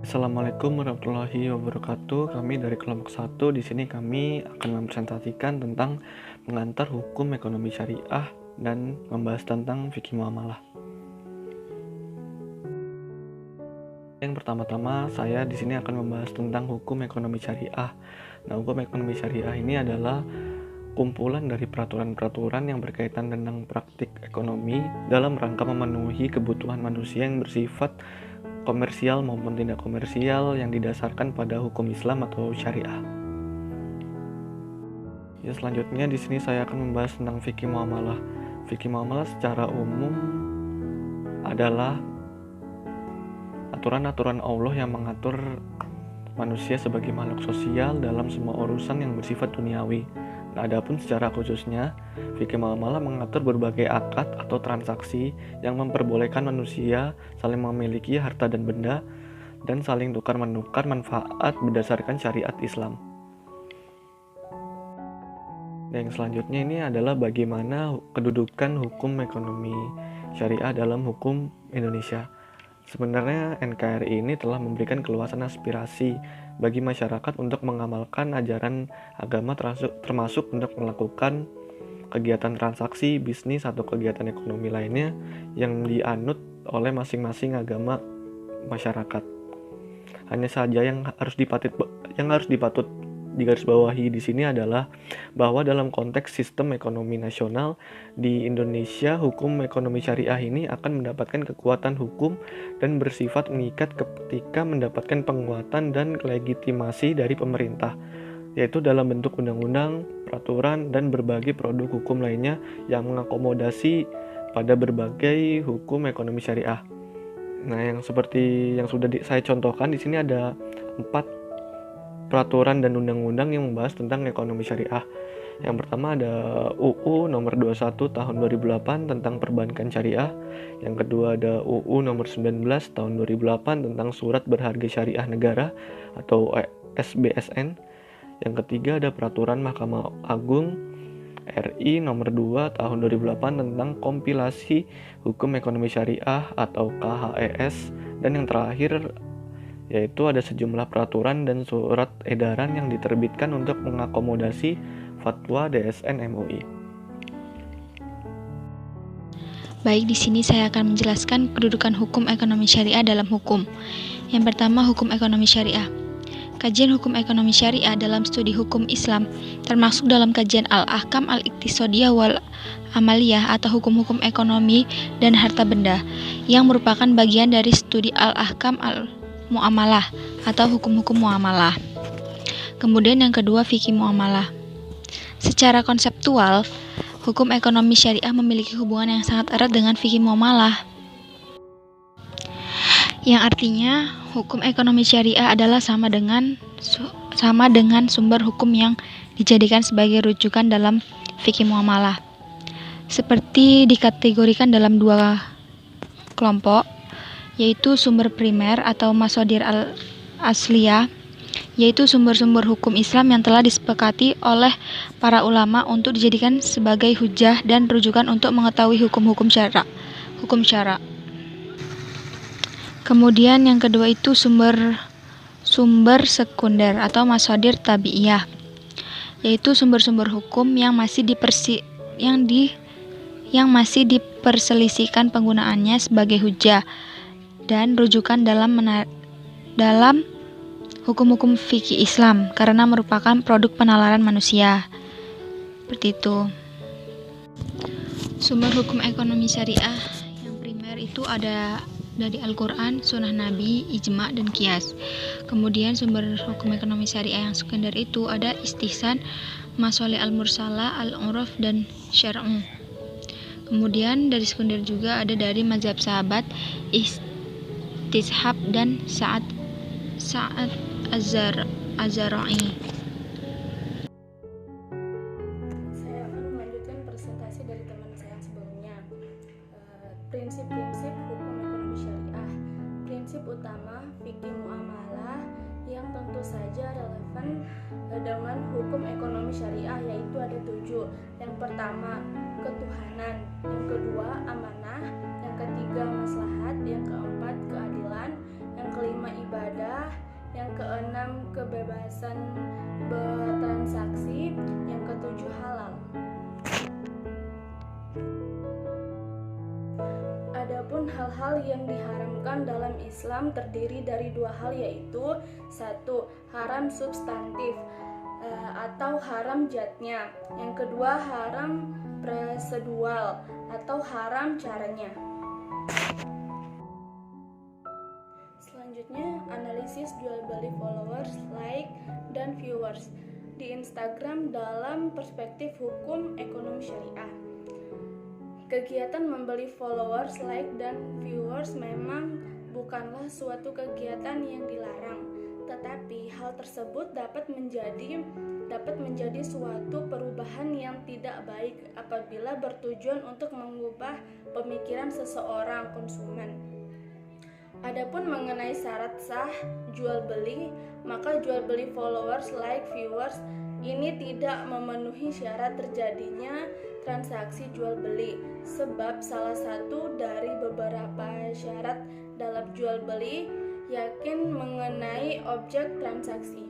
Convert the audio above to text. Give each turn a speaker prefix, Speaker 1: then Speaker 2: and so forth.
Speaker 1: Assalamualaikum warahmatullahi wabarakatuh. Kami dari kelompok 1 di sini kami akan mempresentasikan tentang mengantar hukum ekonomi syariah dan membahas tentang fikih muamalah. Yang pertama-tama saya di sini akan membahas tentang hukum ekonomi syariah. Nah, hukum ekonomi syariah ini adalah kumpulan dari peraturan-peraturan yang berkaitan tentang praktik ekonomi dalam rangka memenuhi kebutuhan manusia yang bersifat komersial maupun tidak komersial yang didasarkan pada hukum Islam atau syariah. Ya, selanjutnya di sini saya akan membahas tentang fikih muamalah. Fikih muamalah secara umum adalah aturan-aturan Allah yang mengatur manusia sebagai makhluk sosial dalam semua urusan yang bersifat duniawi. Nah, adapun secara khususnya, fikih muamalah mengatur berbagai akad atau transaksi yang memperbolehkan manusia saling memiliki harta dan benda dan saling tukar-menukar manfaat berdasarkan syariat Islam. Dan yang selanjutnya ini adalah bagaimana kedudukan hukum ekonomi syariah dalam hukum Indonesia. Sebenarnya NKRI ini telah memberikan keluasan aspirasi bagi masyarakat untuk mengamalkan ajaran agama termasuk untuk melakukan kegiatan transaksi, bisnis, atau kegiatan ekonomi lainnya yang dianut oleh masing-masing agama masyarakat. Hanya saja yang harus dipatut digarisbawahi di sini adalah bahwa dalam konteks sistem ekonomi nasional di Indonesia, hukum ekonomi syariah ini akan mendapatkan kekuatan hukum dan bersifat mengikat ketika mendapatkan penguatan dan legitimasi dari pemerintah, yaitu dalam bentuk undang-undang, peraturan, dan berbagai produk hukum lainnya yang mengakomodasi pada berbagai hukum ekonomi syariah. Nah, yang seperti yang sudah saya contohkan di sini ada 4 peraturan dan undang-undang yang membahas tentang ekonomi syariah. Yang pertama ada UU nomor 21 tahun 2008 tentang perbankan syariah. Yang kedua ada UU nomor 19 tahun 2008 tentang surat berharga syariah negara atau SBSN. Yang ketiga ada peraturan Mahkamah Agung RI nomor 2 tahun 2008 tentang kompilasi hukum ekonomi syariah atau KHES. Dan yang terakhir yaitu ada sejumlah peraturan dan surat edaran yang diterbitkan untuk mengakomodasi fatwa DSN MUI.
Speaker 2: Baik, di sini saya akan menjelaskan kedudukan hukum ekonomi syariah dalam hukum. Yang pertama, hukum ekonomi syariah. Kajian hukum ekonomi syariah dalam studi hukum Islam termasuk dalam kajian Al-Ahkam Al-Iqtisadiyah wal Amaliyah atau hukum-hukum ekonomi dan harta benda yang merupakan bagian dari studi Al-Ahkam Al-Muamalah atau hukum-hukum muamalah. Kemudian yang kedua, fikih muamalah. Secara konseptual, hukum ekonomi syariah memiliki hubungan yang sangat erat dengan fikih muamalah. Yang artinya, hukum ekonomi syariah adalah sama dengan sumber hukum yang dijadikan sebagai rujukan dalam fikih muamalah. Seperti dikategorikan dalam 2 kelompok, yaitu sumber primer atau mashadir al-asliyah, yaitu sumber-sumber hukum Islam yang telah disepakati oleh para ulama untuk dijadikan sebagai hujah dan rujukan untuk mengetahui hukum syara. Kemudian yang kedua itu sumber sekunder atau mashadir tabi'iyah, yaitu sumber-sumber hukum yang masih diperselisihkan penggunaannya sebagai hujah dan rujukan dalam hukum-hukum fikih Islam karena merupakan produk penalaran manusia. Seperti itu. Sumber hukum ekonomi syariah yang primer itu ada dari Al-Quran, Sunnah Nabi, Ijma, dan Qiyas. Kemudian sumber hukum ekonomi syariah yang sekunder itu ada istihsan, masolih al-mursalah, al-uruf, dan syar'u. Kemudian dari sekunder juga ada dari mazhab sahabat, istishab, dan Sa'ad Az-Zara'i.
Speaker 3: Saya akan melanjutkan presentasi dari teman saya yang sebelumnya. Prinsip-prinsip hukum ekonomi syariah. Prinsip utama fikih muamalah yang tentu saja relevan dengan hukum ekonomi syariah yaitu ada 7. Yang pertama, ketuhanan. Yang kedua, amanah. Yang ketiga, maslahat. Yang keempat, keadilan. Yang kelima, ibadah. kebebasan bertransaksi. Yang ketujuh, halal. Adapun hal-hal yang diharamkan dalam Islam terdiri dari dua hal, yaitu satu, haram substantif atau haram zatnya. Yang kedua, haram prosedural atau haram caranya. Selanjutnya, analisis jual beli followers, like, dan viewers di Instagram dalam perspektif hukum ekonomi syariah. Kegiatan membeli followers, like, dan viewers memang bukanlah suatu kegiatan yang dilarang, tetapi hal tersebut dapat menjadi suatu perubahan yang tidak baik apabila bertujuan untuk mengubah pemikiran seseorang konsumen. Adapun mengenai syarat sah jual beli, maka jual beli followers, like, viewers ini tidak memenuhi syarat terjadinya transaksi jual beli, sebab salah satu dari beberapa syarat dalam jual beli yakin mengenai objek transaksi.